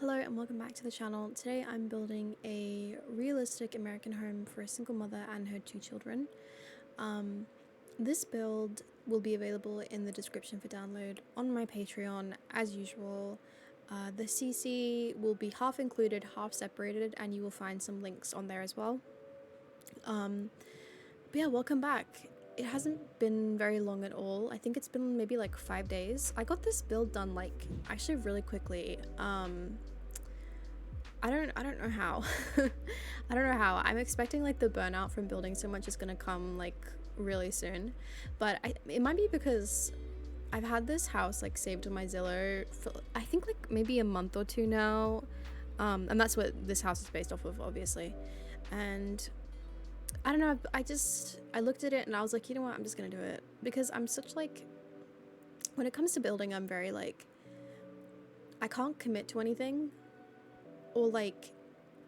Hello and welcome back to the channel. Today I'm building a realistic American home for a single mother and her 2 children. This build will be available in the description for download on my Patreon as usual. The CC will be half included, half separated, and you will find some links on there as well. But yeah, welcome back. It hasn't been very long at all. I think it's been maybe like 5 days. I got this build done like actually really quickly. I don't know how. I don't know how. I'm expecting like the burnout from building so much is gonna come like really soon, but it might be because I've had this house like saved on my Zillow for I think like maybe a month or two now, and that's what this house is based off of, obviously. And I don't know. I looked at it and I was like, you know what? I'm just gonna do it because I'm such like, when it comes to building, I'm very like, I can't commit to anything. Or like,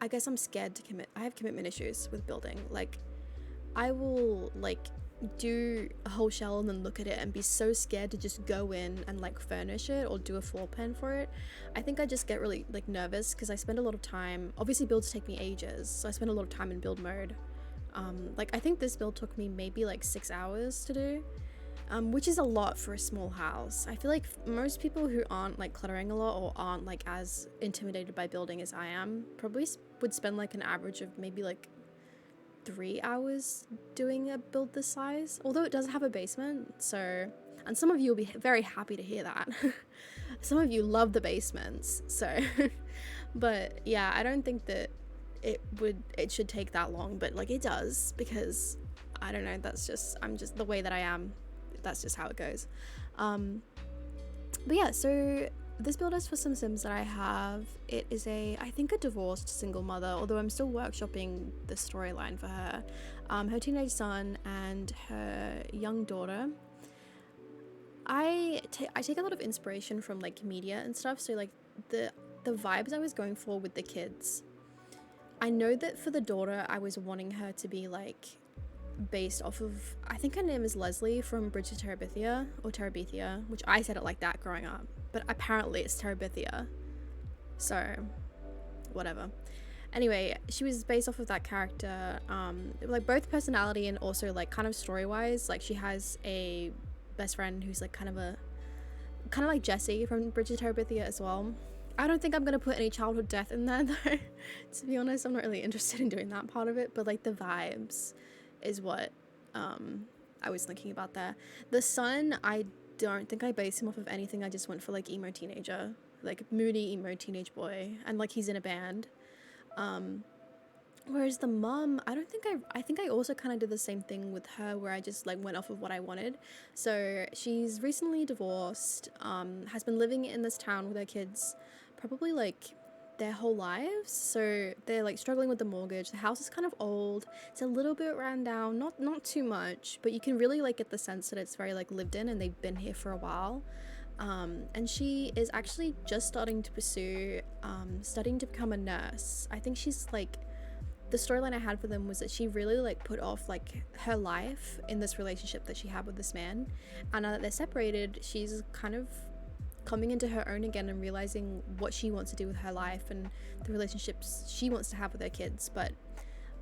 I guess I'm scared to commit. I have commitment issues with building. Like, I will like do a whole shell and then look at it and be so scared to just go in and like furnish it or do a floor plan for it. I think I just get really like nervous because I spend a lot of time, obviously builds take me ages, so I spend a lot of time in build mode. Like I think this build took me maybe like 6 hours to do. Which is a lot for a small house. I feel like most people who aren't like cluttering a lot or aren't like as intimidated by building as I am probably would spend like an average of maybe like 3 hours doing a build this size, although it does have a basement. So, and some of you will be very happy to hear that. Some of you love the basements, so but yeah, I don't think that it should take that long, but like it does, because I don't know, I'm just the way that I am. That's just how it goes. But yeah, so this build is for some Sims that I have. It is I think a divorced single mother, although I'm still workshopping the storyline for her. Her teenage son and her young daughter. I take a lot of inspiration from like media and stuff, so like the vibes I was going for with the kids. I know that for the daughter, I was wanting her to be like based off of, I think her name is Leslie from Bridge to Terabithia, or Terabithia, which I said it like that growing up, but apparently it's Terabithia, so whatever. Anyway, she was based off of that character, like both personality and also like kind of story wise. Like she has a best friend who's like kind of like Jessie from Bridge to Terabithia as well. I don't think I'm gonna put any childhood death in there though. To be honest, I'm not really interested in doing that part of it, but like the vibes is what I was thinking about there. The son, I don't think I based him off of anything. I just went for like emo teenager, like moody emo teenage boy, and like he's in a band. Whereas the mom, I think I also kind of did the same thing with her, where I just like went off of what I wanted. So she's recently divorced, has been living in this town with her kids probably like their whole lives, so they're like struggling with the mortgage. The house is kind of old, it's a little bit ran down, not too much, but you can really like get the sense that it's very like lived in and they've been here for a while. And she is actually just starting to pursue studying to become a nurse. I think she's like, the storyline I had for them was that she really like put off like her life in this relationship that she had with this man, and now that they're separated, she's kind of coming into her own again and realizing what she wants to do with her life and the relationships she wants to have with her kids. But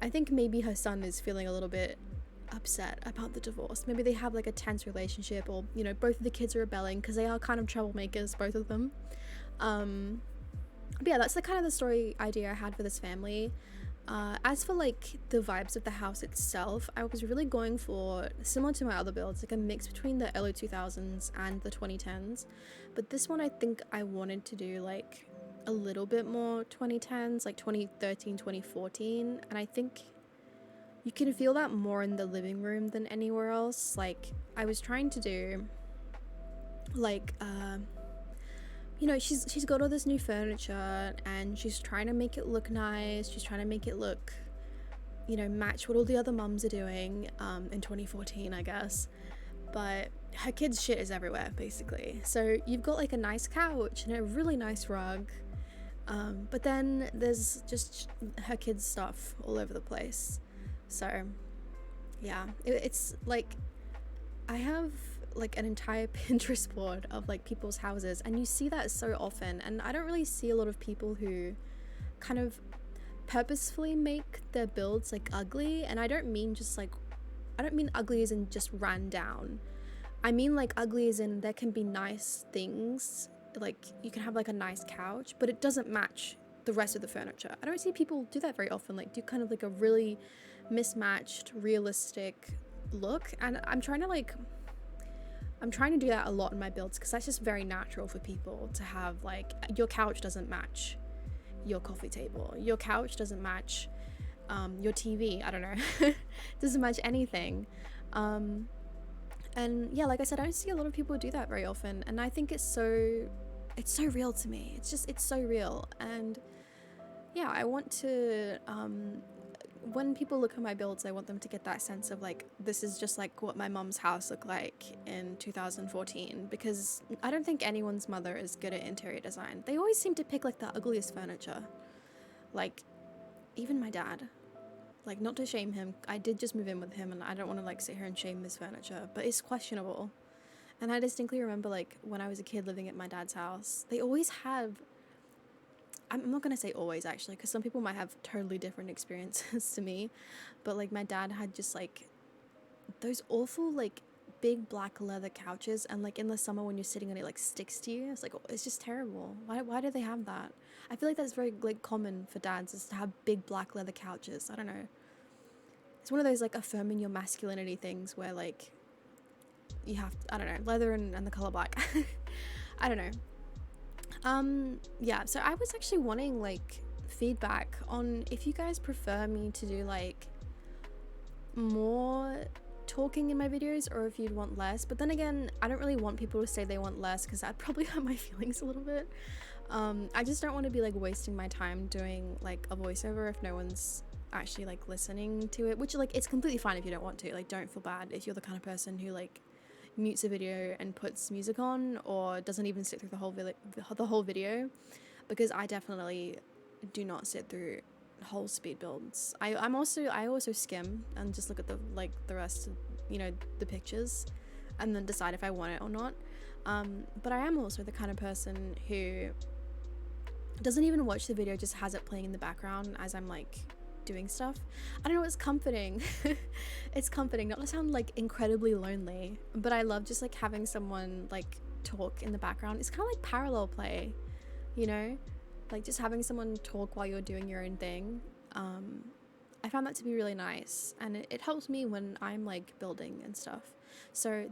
I think maybe her son is feeling a little bit upset about the divorce. Maybe they have like a tense relationship, or you know, both of the kids are rebelling because they are kind of troublemakers, both of them. But yeah, that's the kind of the story idea I had for this family. As for like the vibes of the house itself, I was really going for, similar to my other builds, like a mix between the early 2000s and the 2010s, but this one I think I wanted to do like a little bit more 2010s, like 2013, 2014, and I think you can feel that more in the living room than anywhere else. Like I was trying to do like you know, she's got all this new furniture and she's trying to make it look nice. She's trying to make it look, you know, match what all the other mums are doing in 2014, I guess. But her kids' shit is everywhere, basically. So you've got like a nice couch and a really nice rug, but then there's just her kids' stuff all over the place. So yeah, it's like, I have like an entire Pinterest board of like people's houses, and you see that so often, and I don't really see a lot of people who kind of purposefully make their builds like ugly. And I don't mean ugly as in just ran down. I mean like ugly as in there can be nice things, like you can have like a nice couch, but it doesn't match the rest of the furniture. I don't see people do that very often, like do kind of like a really mismatched realistic look. And I'm trying to do that a lot in my builds, because that's just very natural for people to have. Like, your couch doesn't match your coffee table, your couch doesn't match your TV, I don't know, doesn't match anything. And yeah, like I said, I don't see a lot of people do that very often, and I think it's so real to me. It's so real. And yeah, I want to when people look at my builds, I want them to get that sense of like, this is just like what my mom's house looked like in 2014, because I don't think anyone's mother is good at interior design. They always seem to pick like the ugliest furniture. Like, even my dad, like, not to shame him, I did just move in with him, and I don't want to like sit here and shame his furniture, but it's questionable. And I distinctly remember like when I was a kid living at my dad's house, they always have, I'm not going to say always actually, because some people might have totally different experiences to me, but like my dad had just like those awful like big black leather couches, and like in the summer when you're sitting on it, like sticks to you. It's like, it's just terrible. Why do they have that? I feel like that's very like common for dads, is to have big black leather couches. I don't know. It's one of those like affirming your masculinity things where like you have to, I don't know, leather and the color black. I don't know. Yeah, so I was actually wanting like feedback on if you guys prefer me to do like more talking in my videos, or if you'd want less. But then again, I don't really want people to say they want less, because that'd probably hurt my feelings a little bit. I just don't want to be like wasting my time doing like a voiceover if no one's actually like listening to it, which like it's completely fine if you don't want to. Like, don't feel bad if you're the kind of person who like mutes a video and puts music on, or doesn't even sit through the whole video, because I definitely do not sit through whole speed builds. I also skim and just look at the rest of, you know, the pictures, and then decide if I want it or not. But I am also the kind of person who doesn't even watch the video, just has it playing in the background as I'm like doing stuff. I don't know, it's comforting. It's comforting, not to sound like incredibly lonely, but I love just like having someone like talk in the background. It's kind of like parallel play, you know, like just having someone talk while you're doing your own thing. I found that to be really nice, and it helps me when I'm like building and stuff. So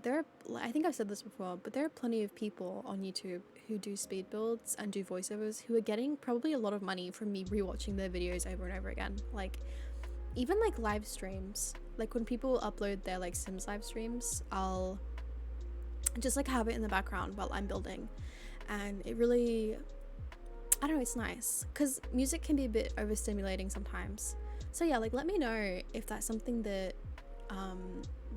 I think I've said this before, but there are plenty of people on YouTube who do speed builds and do voiceovers who are getting probably a lot of money from me rewatching their videos over and over again. Like, even like live streams, like when people upload their like Sims live streams, I'll just like have it in the background while I'm building, and it really, I don't know, it's nice, because music can be a bit overstimulating sometimes. So yeah, like let me know if that's something that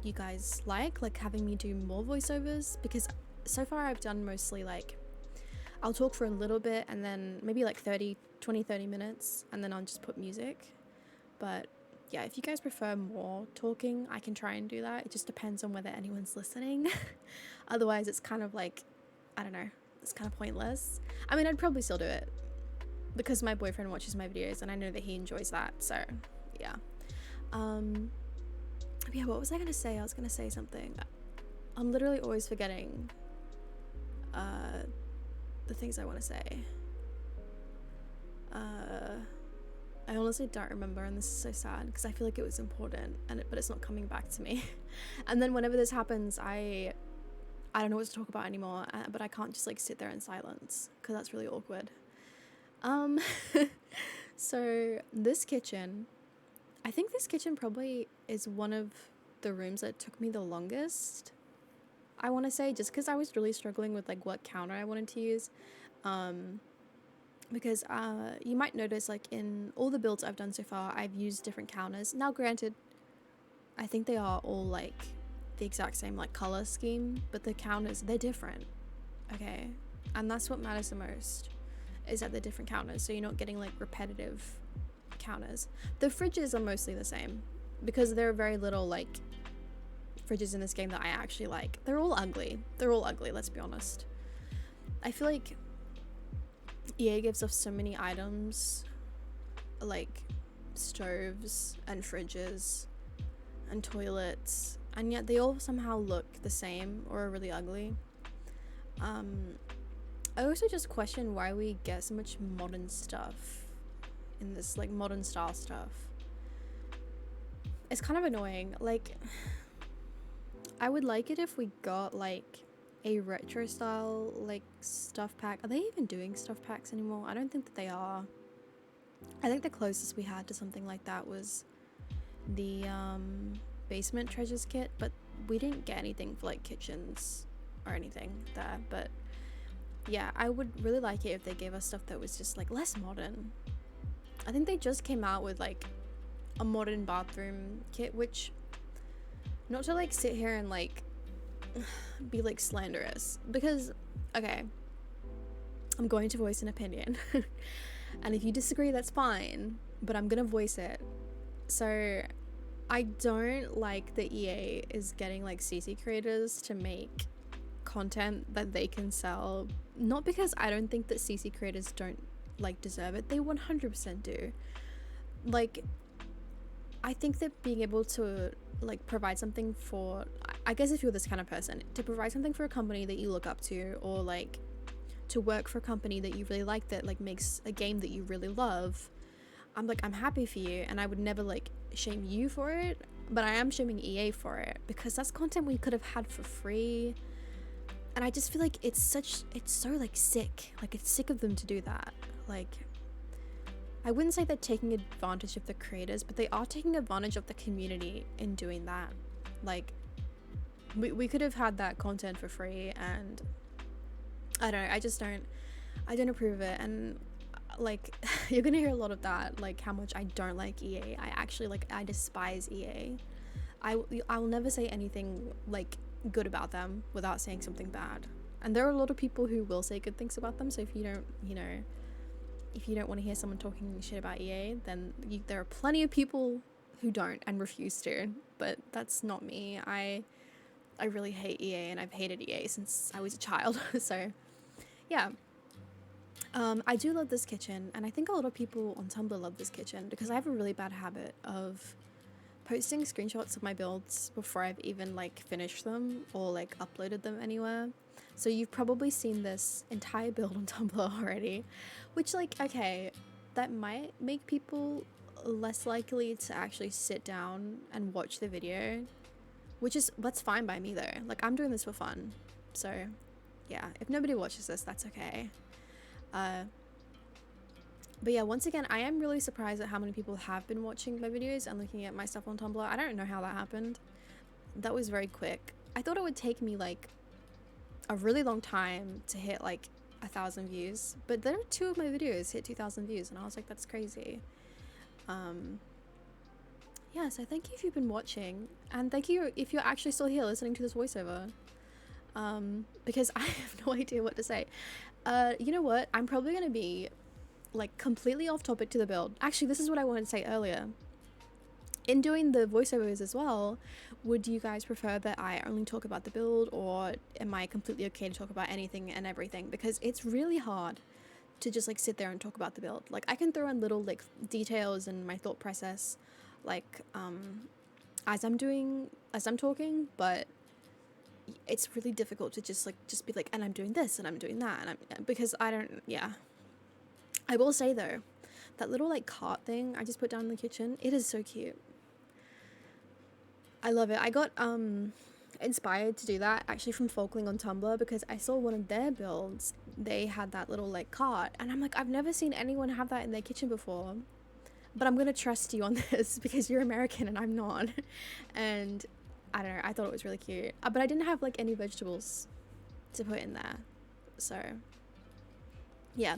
you guys like having me do more voiceovers, because so far I've done mostly like I'll talk for a little bit and then maybe like 30 minutes, and then I'll just put music. But yeah, if you guys prefer more talking, I can try and do that. It just depends on whether anyone's listening. Otherwise it's kind of like, I don't know, it's kind of pointless. I mean, I'd probably still do it because my boyfriend watches my videos and I know that he enjoys that, so yeah. Yeah, what was I gonna say? I was gonna say something. I'm literally always forgetting the things I want to say. I honestly don't remember, and this is so sad because I feel like it was important, but it's not coming back to me. And then whenever this happens, I don't know what to talk about anymore, but I can't just like sit there in silence because that's really awkward. So this kitchen, I think this kitchen probably is one of the rooms that took me the longest, I want to say, just because I was really struggling with like what counter I wanted to use. Because you might notice like in all the builds I've done so far, I've used different counters. Now granted, I think they are all like the exact same like color scheme, but the counters, they're different, okay? And that's what matters the most, is that they're different counters, so you're not getting like repetitive counters. The fridges are mostly the same because there are very little like fridges in this game that I actually like. They're all ugly. They're all ugly, let's be honest. I feel like EA gives off so many items, like stoves and fridges and toilets, and yet they all somehow look the same or are really ugly. I also just question why we get so much modern stuff in this, like modern style stuff. It's kind of annoying. Like, I would like it if we got like a retro style like stuff pack. Are they even doing stuff packs anymore? I don't think that they are. I think the closest we had to something like that was the basement treasures kit, but we didn't get anything for like kitchens or anything there. But yeah, I would really like it if they gave us stuff that was just like less modern. I think they just came out with like a modern bathroom kit, which, not to like sit here and like be like slanderous, because okay, I'm going to voice an opinion and if you disagree, that's fine, but I'm gonna voice it. So I don't like that EA is getting like CC creators to make content that they can sell, not because I don't think that CC creators don't like deserve it. They 100% do. Like, I think that being able to like provide something for, I guess if you're this kind of person, to provide something for a company that you look up to, or like to work for a company that you really like that like makes a game that you really love, I'm happy for you, and I would never like shame you for it, but I am shaming EA for it because that's content we could have had for free. And I just feel like it's so like sick. Like, it's sick of them to do that. Like, I wouldn't say they're taking advantage of the creators, but they are taking advantage of the community in doing that. Like, we could have had that content for free, and I don't know, I don't approve of it. And like, you're gonna hear a lot of that, like how much I don't like EA. I despise EA. I will never say anything like good about them without saying something bad, and there are a lot of people who will say good things about them. So if you don't want to hear someone talking shit about EA, then there are plenty of people who don't and refuse to, but that's not me. I really hate EA, and I've hated EA since I was a child. So yeah, I do love this kitchen, and I think a lot of people on Tumblr love this kitchen because I have a really bad habit of posting screenshots of my builds before I've even like finished them or like uploaded them anywhere. So you've probably seen this entire build on Tumblr already, which, like, okay, that might make people less likely to actually sit down and watch the video, that's fine by me though. Like, I'm doing this for fun. So yeah, if nobody watches this, that's okay. But yeah, once again, I am really surprised at how many people have been watching my videos and looking at my stuff on Tumblr. I don't know how that happened. That was very quick. I thought it would take me like a really long time to hit like 1,000 views, but there are 2 of my videos hit 2,000 views, and I was like, that's crazy. Yeah, so thank you if you've been watching, and thank you if you're actually still here listening to this voiceover, because I have no idea what to say. You know what? I'm probably gonna be like completely off topic to the build. Actually, this is what I wanted to say earlier. In doing the voiceovers as well, would you guys prefer that I only talk about the build, or am I completely okay to talk about anything and everything? Because it's really hard to just like sit there and talk about the build. Like, I can throw in little like details and my thought process, like as I'm talking, but it's really difficult to just be like, and I'm doing this and I'm doing that, and because I don't. Yeah, I will say though, that little like cart thing I just put down in the kitchen, it is so cute. I love it. I got inspired to do that actually from Folkling on Tumblr, because I saw one of their builds, they had that little like cart, and I'm like, I've never seen anyone have that in their kitchen before, but I'm gonna trust you on this because you're American and I'm not. And I don't know, I thought it was really cute, but I didn't have like any vegetables to put in there, so yeah.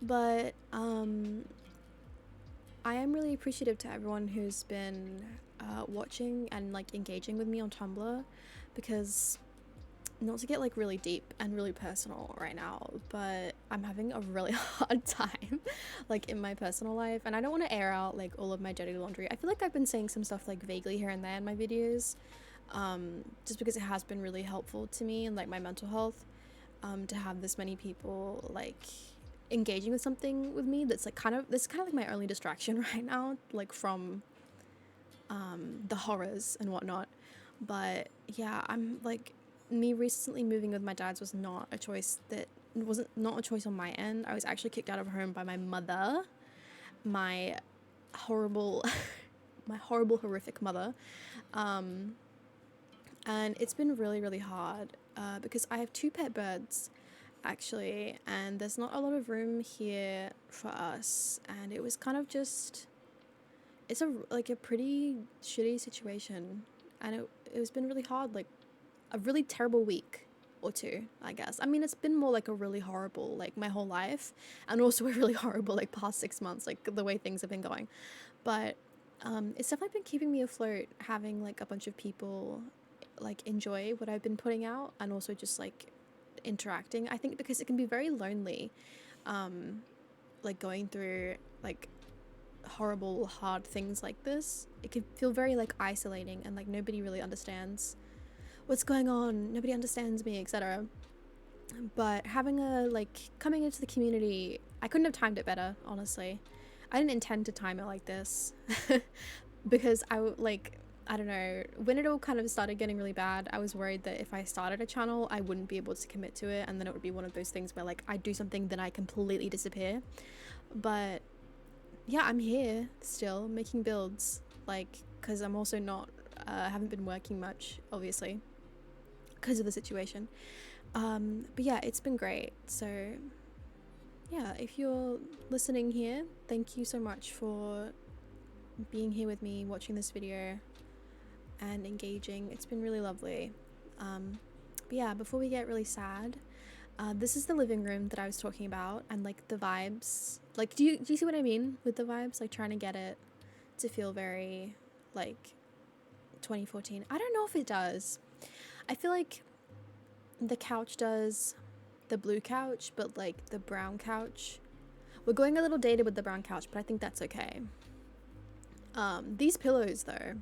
But I am really appreciative to everyone who's been watching and like engaging with me on Tumblr, because, not to get like really deep and really personal right now, but I'm having a really hard time like in my personal life, and I don't want to air out like all of my dirty laundry. I feel like I've been saying some stuff like vaguely here and there in my videos, just because it has been really helpful to me and like my mental health, to have this many people like engaging with something with me that's like kind of like my only distraction right now, like from the horrors and whatnot. But yeah, I'm like, me recently moving with my dad's was not a choice on my end. I was actually kicked out of home by my mother, my horrible my horrible horrific mother. And it's been really, really hard, because I have 2 pet birds actually, and there's not a lot of room here for us, and it was kind of just, it's a pretty shitty situation, and it was been really hard, like a really terrible week or 2, I guess. I mean, it's been more like a really horrible, like my whole life, and also a really horrible like past 6 months, like the way things have been going. But it's definitely been keeping me afloat, having like a bunch of people like enjoy what I've been putting out, and also just like interacting. I think because it can be very lonely, like going through like horrible hard things like this. It can feel very like isolating, and like nobody really understands what's going on, nobody understands me, etc. But having a like coming into the community, I couldn't have timed it better, honestly. I didn't intend to time it like this because I don't know, when it all kind of started getting really bad, I was worried that if I started a channel, I wouldn't be able to commit to it, and then it would be one of those things where like I do something, then I completely disappear. But yeah, I'm here still making builds, like, because I'm also not, haven't been working much, obviously, because of the situation. But yeah, it's been great. So yeah, if you're listening here, thank you so much for being here with me, watching this video and engaging. It's been really lovely. But yeah, before we get really sad, this is the living room that I was talking about, and like the vibes, like do you see what I mean with the vibes, like trying to get it to feel very like 2014. I don't know if it does. I feel like the couch does, the blue couch, but like the brown couch, we're going a little dated with the brown couch, but I think that's okay. These pillows though,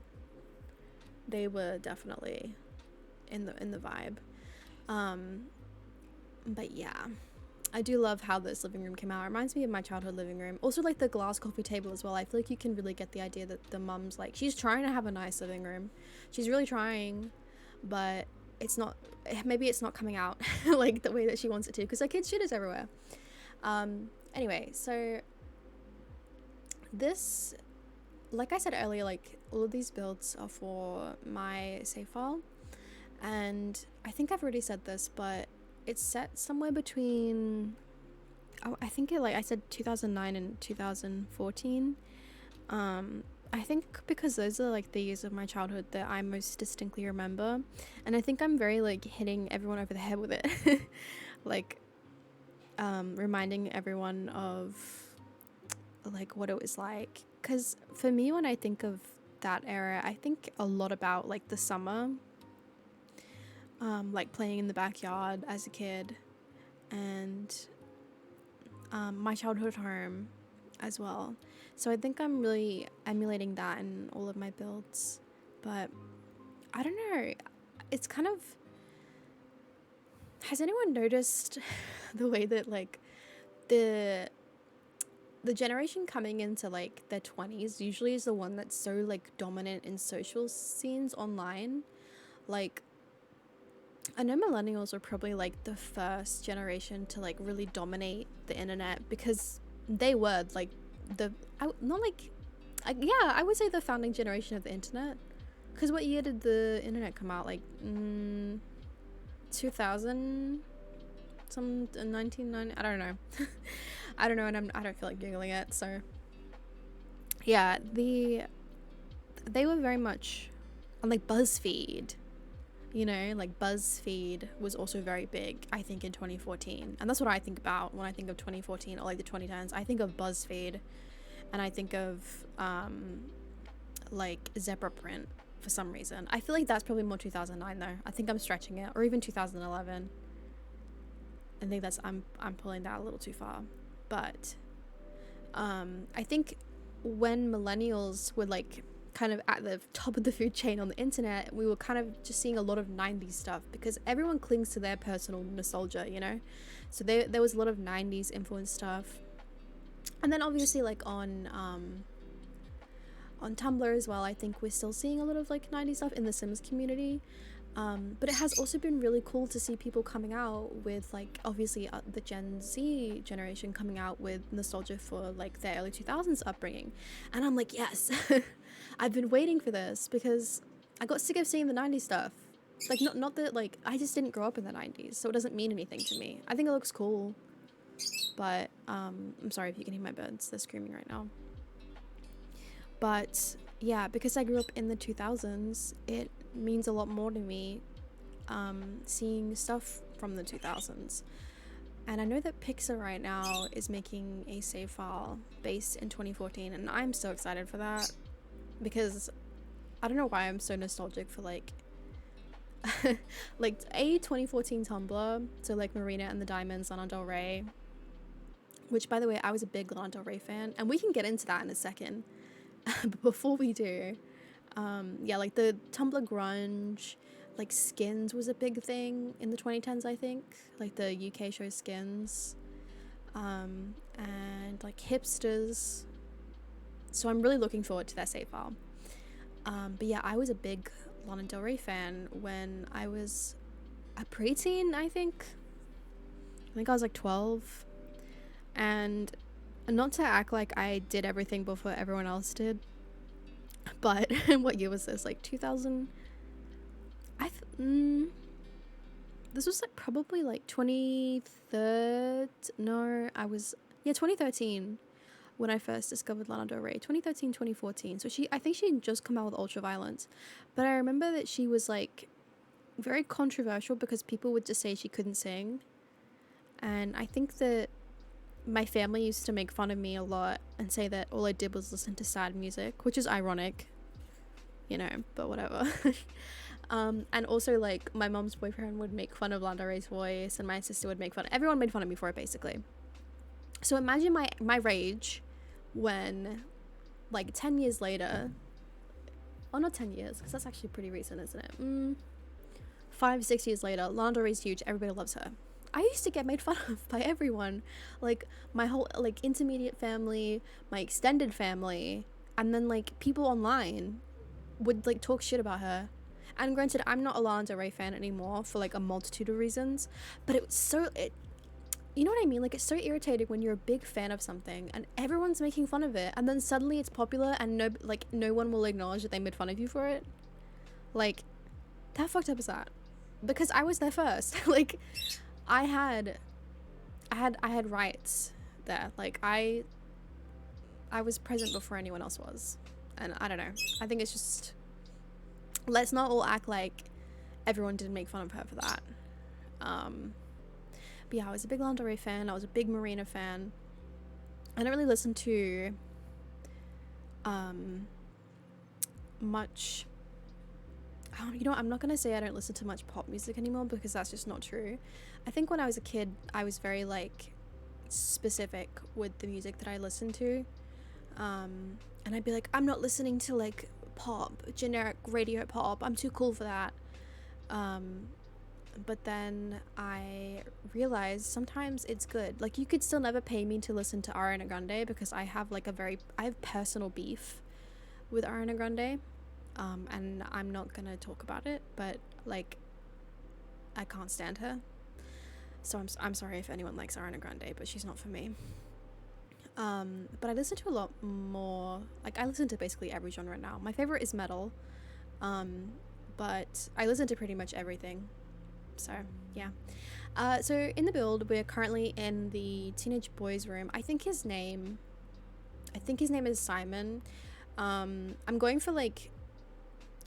they were definitely in the vibe. But yeah, I do love how this living room came out. It reminds me of my childhood living room. Also like the glass coffee table as well. I feel like you can really get the idea that the mum's like, she's trying to have a nice living room. She's really trying, but it's not, maybe it's not coming out like the way that she wants it to, because her kids' shit is everywhere. Anyway, so this, like I said earlier, like all of these builds are for my save file, and I think I've already said this, but it's set somewhere between, oh, I think it, like I said 2009 and 2014. I think because those are like the years of my childhood that I most distinctly remember, and I think I'm very like hitting everyone over the head with it like reminding everyone of like what it was like, because for me, when I think of that era, I think a lot about like the summer, like playing in the backyard as a kid, and my childhood home as well. So I think I'm really emulating that in all of my builds. But I don't know, it's kind of, has anyone noticed the way that like the generation coming into like their 20s usually is the one that's so like dominant in social scenes online? Like, I know millennials are probably like the first generation to like really dominate the internet, because they were like I would say the founding generation of the internet. Because what year did the internet come out? Like 2000, some 1990, I don't know. I don't know, and I don't feel like googling it. So yeah, they were very much on like BuzzFeed. You know, like BuzzFeed was also very big, I think, in 2014. And that's what I think about when I think of 2014 or like the 2010s. I think of BuzzFeed, and I think of like Zebra Print for some reason. I feel like that's probably more 2009 though. I think I'm stretching it, or even 2011. I think that's, I'm pulling that a little too far. But I think when millennials were like kind of at the top of the food chain on the internet, we were kind of just seeing a lot of 90s stuff because everyone clings to their personal nostalgia, you know? So there was a lot of 90s influenced stuff. And then obviously like on Tumblr as well, I think we're still seeing a lot of like 90s stuff in the Sims community. But it has also been really cool to see people coming out with like obviously the Gen Z generation coming out with nostalgia for like their early 2000s upbringing, and I'm like, yes. I've been waiting for this because I got sick of seeing the 90s stuff. Like not that like I just didn't grow up in the 90s, so it doesn't mean anything to me. I think it looks cool, but I'm sorry if you can hear my birds, they're screaming right now. But yeah, because I grew up in the 2000s, it means a lot more to me seeing stuff from the 2000s. And I know that Pixar right now is making a save file based in 2014, and I'm so excited for that because I don't know why I'm so nostalgic for like like a 2014 Tumblr, so like Marina and the Diamonds, Lana Del Rey, which by the way I was a big Lana Del Rey fan, and we can get into that in a second. But before we do, yeah, like the Tumblr grunge, like Skins was a big thing in the 2010s, I think, like the UK show Skins, and like hipsters. So I'm really looking forward to that save file. But yeah, I was a big Lana Del Rey fan when I was a preteen, I think I was like 12, and not to act like I did everything before everyone else did, but what year was this? Like 2000? This was like probably like 2013 when I first discovered Lana Del Rey. 2013, 2014. So I think she had just come out with Ultraviolence, but I remember that she was like very controversial because people would just say she couldn't sing, and I think that my family used to make fun of me a lot and say that all I did was listen to sad music, which is ironic, you know, but whatever. And also like my mom's boyfriend would make fun of Lana Del Rey's voice, and my sister would make fun. Everyone made fun of me for it basically. So imagine my rage when like 10 years later, oh not 10 years because that's actually pretty recent, isn't it? 5-6 years later, Lana Del Rey's huge, everybody loves her. I used to get made fun of by everyone, like my whole like intermediate family, my extended family, and then like people online would like talk shit about her. And granted, I'm not a Lana Del Rey fan anymore for like a multitude of reasons, but it was you know what I mean? Like it's so irritating when you're a big fan of something and everyone's making fun of it, and then suddenly it's popular and no one will acknowledge that they made fun of you for it. Like, how fucked up is that? Because I was there first. Like I had rights there. Like I was present before anyone else was. And I don't know. I think it's just, let's not all act like everyone didn't make fun of her for that. But yeah, I was a big Lana Del Rey fan. I was a big Marina fan. I don't really listen to much. You know what, I'm not gonna say I don't listen to much pop music anymore because that's just not true. I think when I was a kid, I was very like specific with the music that I listened to, and I'd be like, I'm not listening to like pop, generic radio pop, I'm too cool for that. But then I realized sometimes it's good. Like you could still never pay me to listen to Ariana Grande because I have personal beef with Ariana Grande. And I'm not gonna talk about it, but like I can't stand her, so I'm sorry if anyone likes Ariana Grande, but she's not for me. But I listen to a lot more, like I listen to basically every genre now. My favorite is metal, but I listen to pretty much everything, so yeah. So in the build, we're currently in the teenage boy's room. I think his name is Simon. I'm going for like,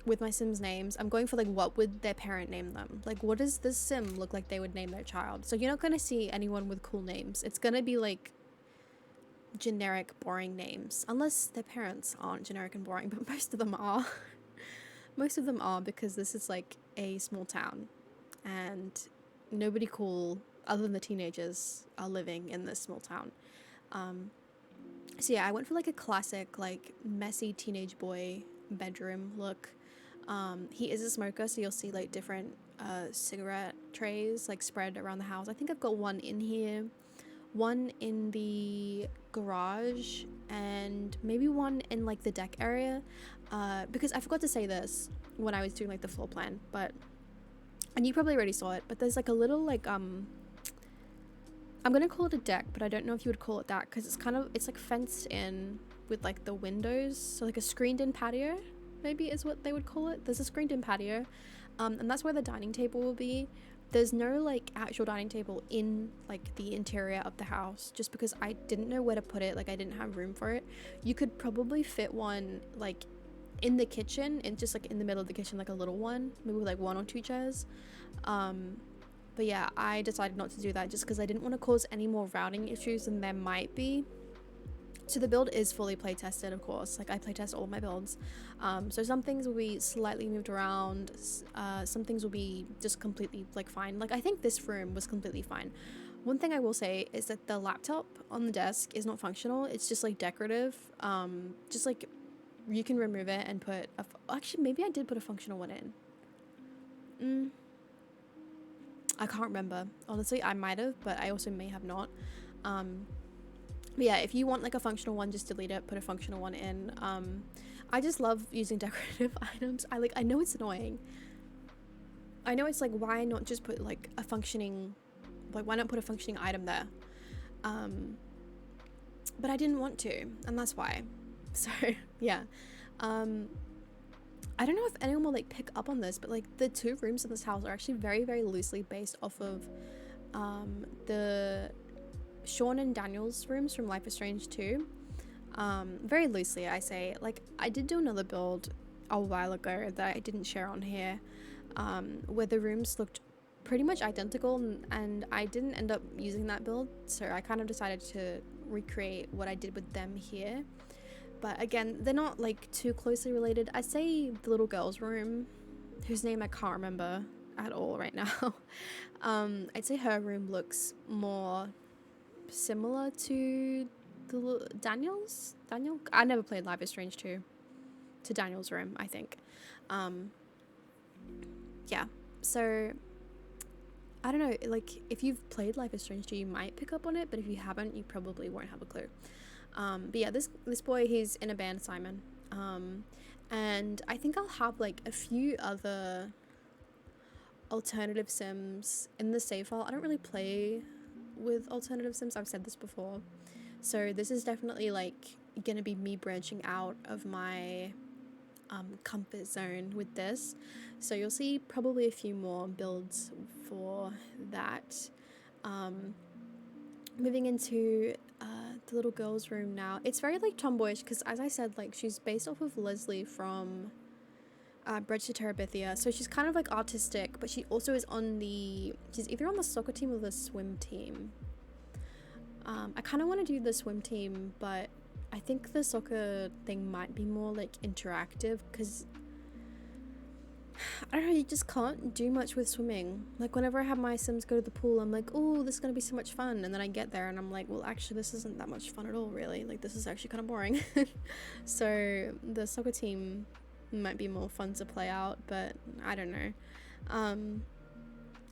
with my Sims names, I'm going for like, what would their parent name them? Like, what does this Sim look like they would name their child? So you're not gonna see anyone with cool names. It's gonna be like generic, boring names, unless their parents aren't generic and boring, but most of them are. Most of them are, because this is like a small town and nobody cool other than the teenagers are living in this small town. So yeah, I went for like a classic like messy teenage boy bedroom look. He is a smoker, so you'll see like different cigarette trays like spread around the house. I think I've got one in here, one in the garage, and maybe one in like the deck area, because I forgot to say this when I was doing like the floor plan, and you probably already saw it, but there's like a little like I'm gonna call it a deck, but I don't know if you would call it that, because it's like fenced in with like the windows, so like a screened in patio maybe is what they would call it. There's a screened in patio, and that's where the dining table will be. There's no like actual dining table in like the interior of the house, just because I didn't know where to put it. Like I didn't have room for it. You could probably fit one like in the kitchen, and just like in the middle of the kitchen, like a little one, maybe with like 1 or 2 chairs. But yeah, I decided not to do that just because I didn't want to cause any more routing issues than there might be. So the build is fully play tested, of course. Like I play test all of my builds. So some things will be slightly moved around. Some things will be just completely like fine. Like I think this room was completely fine. One thing I will say is that the laptop on the desk is not functional. It's just like decorative. Just like you can remove it and put actually maybe I did put a functional one in. I can't remember. Honestly, I might have, but I also may have not. But yeah, if you want like a functional one, just delete it, put a functional one in. I just love using decorative items. I know it's annoying. I know it's like, why not just put like a functioning, like why not put a functioning item there? But I didn't want to, and that's why. So yeah. I don't know if anyone will like pick up on this, but like the 2 rooms in this house are actually very, very loosely based off of the Sean and Daniel's rooms from Life is Strange 2. Very loosely, I say. Like I did do another build a while ago that I didn't share on here, where the rooms looked pretty much identical, and I didn't end up using that build, so I kind of decided to recreate what I did with them here. But again, they're not like too closely related. I'd say the little girl's room, whose name I can't remember at all right now, I'd say her room looks more similar to the Daniel? I never played Life is Strange 2. To Daniel's room, I think. Yeah, so I don't know, like if you've played Life is Strange 2, you might pick up on it, but if you haven't, you probably won't have a clue. But yeah, this boy, he's in a band, Simon. And I think I'll have like a few other alternative sims in the save file. I don't really play with alternative sims, I've said this before. So this is definitely like gonna be me branching out of my comfort zone with this. So you'll see probably a few more builds for that. Moving into the little girl's room now. It's very like tomboyish because, as I said, like she's based off of Leslie from Bridge to Terabithia. So she's kind of like artistic, but she also is she's either on the soccer team or the swim team. I kind of want to do the swim team, but I think the soccer thing might be more like interactive because I don't know, you just can't do much with swimming. Like whenever I have my sims go to the pool, I'm like, oh, this is gonna be so much fun, and then I get there and I'm like, well, actually this isn't that much fun at all, really. Like this is actually kind of boring. So the soccer team might be more fun to play out, but I don't know.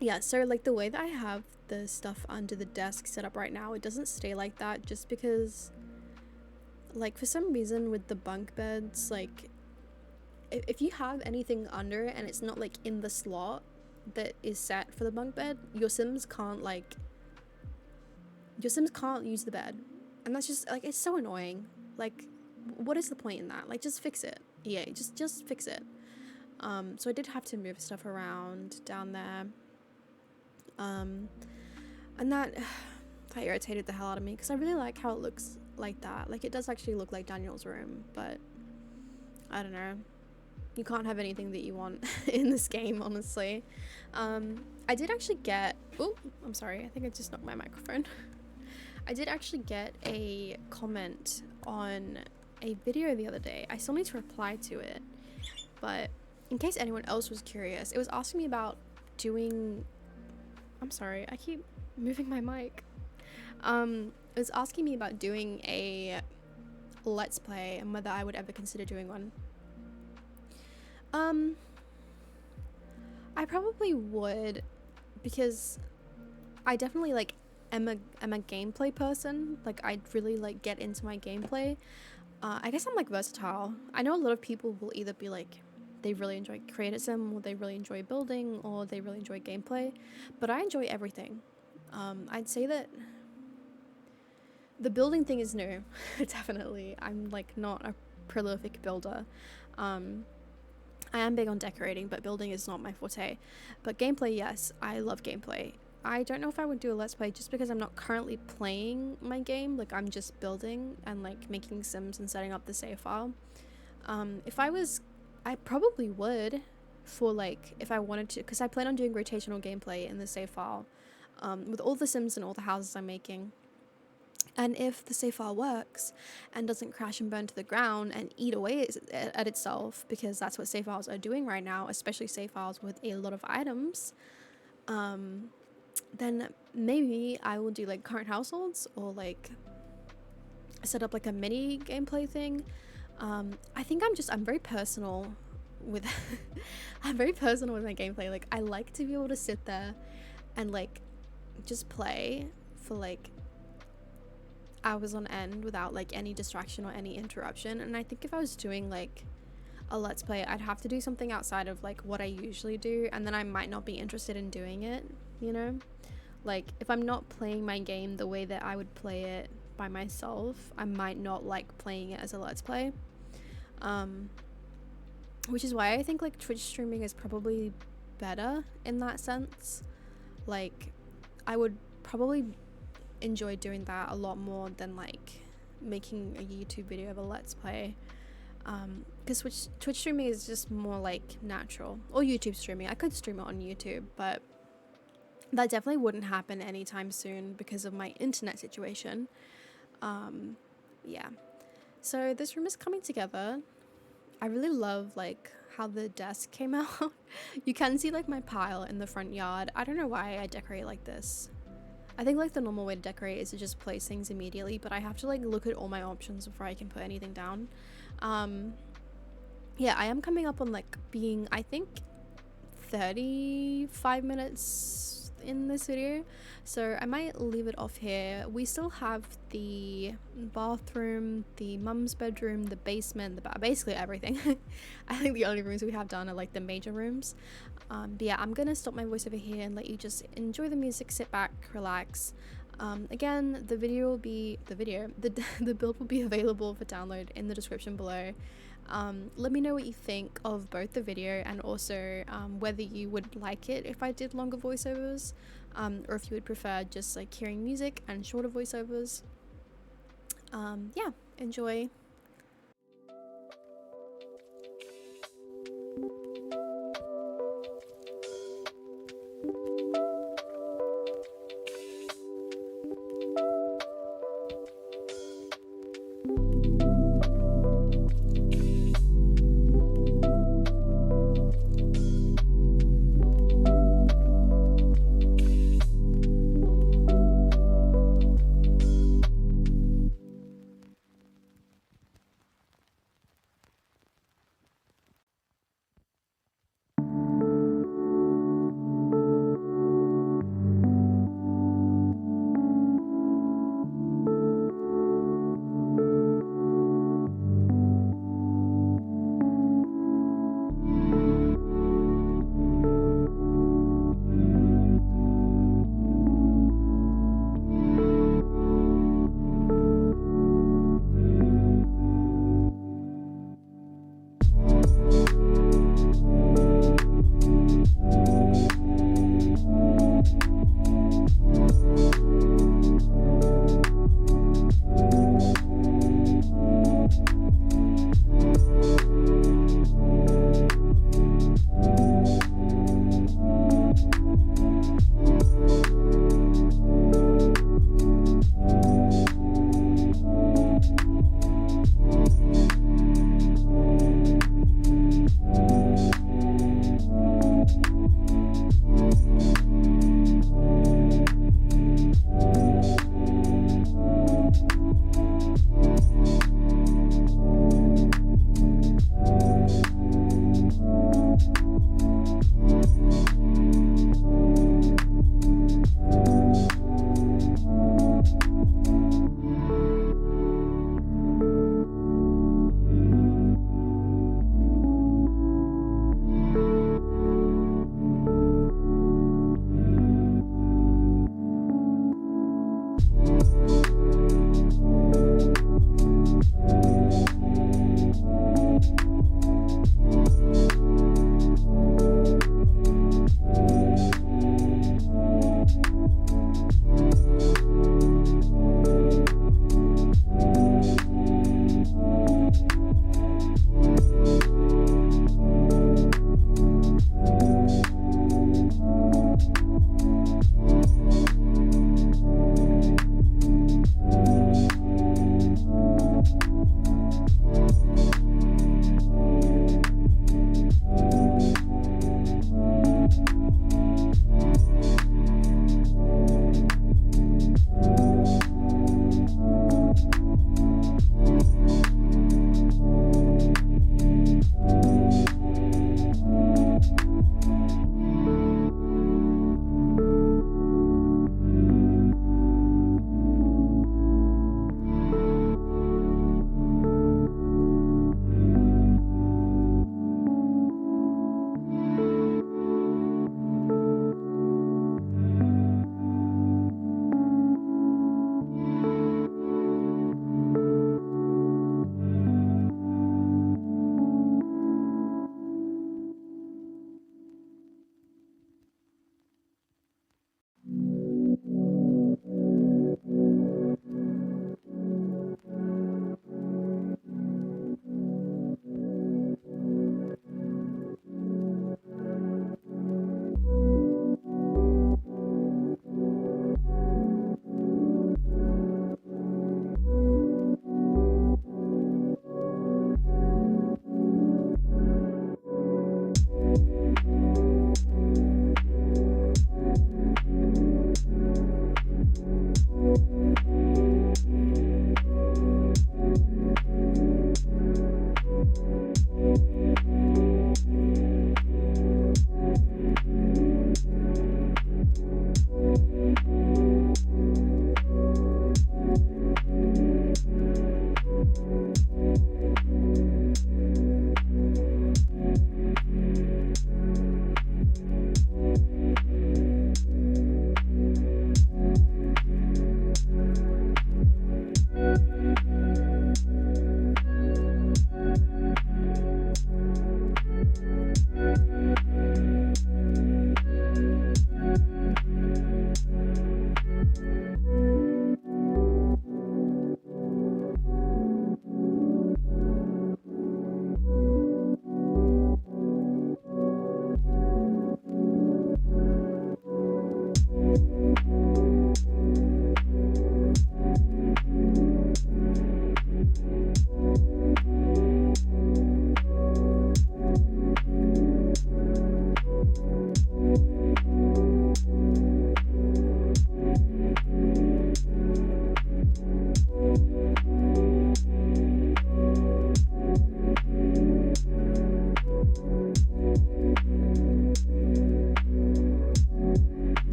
Yeah, so like the way that I have the stuff under the desk set up right now, it doesn't stay like that just because like for some reason with the bunk beds, like if you have anything under it and it's not like in the slot that is set for the bunk bed, your sims can't use the bed, and that's just like, it's so annoying. Like what is the point in that? Like just fix it. Yeah, just fix it. So I did have to move stuff around down there, and that irritated the hell out of me because I really like how it looks like that. Like it does actually look like Daniel's room, but I don't know, you can't have anything that you want in this game, honestly. I did actually get, oh, I'm sorry, I think I just knocked my microphone. I did actually get a comment on a video the other day. I still need to reply to it, but in case anyone else was curious, it was asking me about doing, I'm sorry, I keep moving my mic. It was asking me about doing a let's play and whether I would ever consider doing one. Um, I probably would, because I definitely like am a gameplay person. Like I really like get into my gameplay. I guess I'm like versatile. I know a lot of people will either be like they really enjoy creative sim, or they really enjoy building, or they really enjoy gameplay, but I enjoy everything. I'd say that the building thing is new. Definitely, I'm like not a prolific builder. I am big on decorating, but building is not my forte. But gameplay, yes, I love gameplay. I don't know if I would do a let's play just because I'm not currently playing my game. Like I'm just building and like making sims and setting up the save file. If I was, I probably would, for like if I wanted to, because I plan on doing rotational gameplay in the save file, with all the sims and all the houses I'm making. And if the save file works and doesn't crash and burn to the ground and eat away at itself, because that's what save files are doing right now, especially save files with a lot of items, then maybe I will do like current households, or like set up like a mini gameplay thing. I think I'm very personal with I'm very personal with my gameplay. Like I like to be able to sit there and like just play for like hours on end without like any distraction or any interruption. And I think if I was doing like a let's play, I'd have to do something outside of like what I usually do, and then I might not be interested in doing it, you know? Like if I'm not playing my game the way that I would play it by myself, I might not like playing it as a let's play. Which is why I think like Twitch streaming is probably better in that sense. Like I would probably enjoy doing that a lot more than like making a YouTube video of a let's play, because Twitch streaming is just more like natural, or YouTube streaming. I could stream it on YouTube, but that definitely wouldn't happen anytime soon because of my internet situation. Yeah, so this room is coming together. I really love like how the desk came out. You can see like my pile in the front yard. I don't know why I decorate like this. I think like the normal way to decorate is to just place things immediately, but I have to like look at all my options before I can put anything down. Yeah, I am coming up on like being, I think, 35 minutes in this video, so I might leave it off here. We still have the bathroom, the mum's bedroom, the basement, basically everything. I think the only rooms we have done are like the major rooms. But yeah, I'm gonna stop my voice over here and let you just enjoy the music, sit back, relax. Again, the build will be available for download in the description below. Let me know what you think of both the video and also whether you would like it if I did longer voiceovers, or if you would prefer just like hearing music and shorter voiceovers. Yeah, enjoy.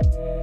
bye.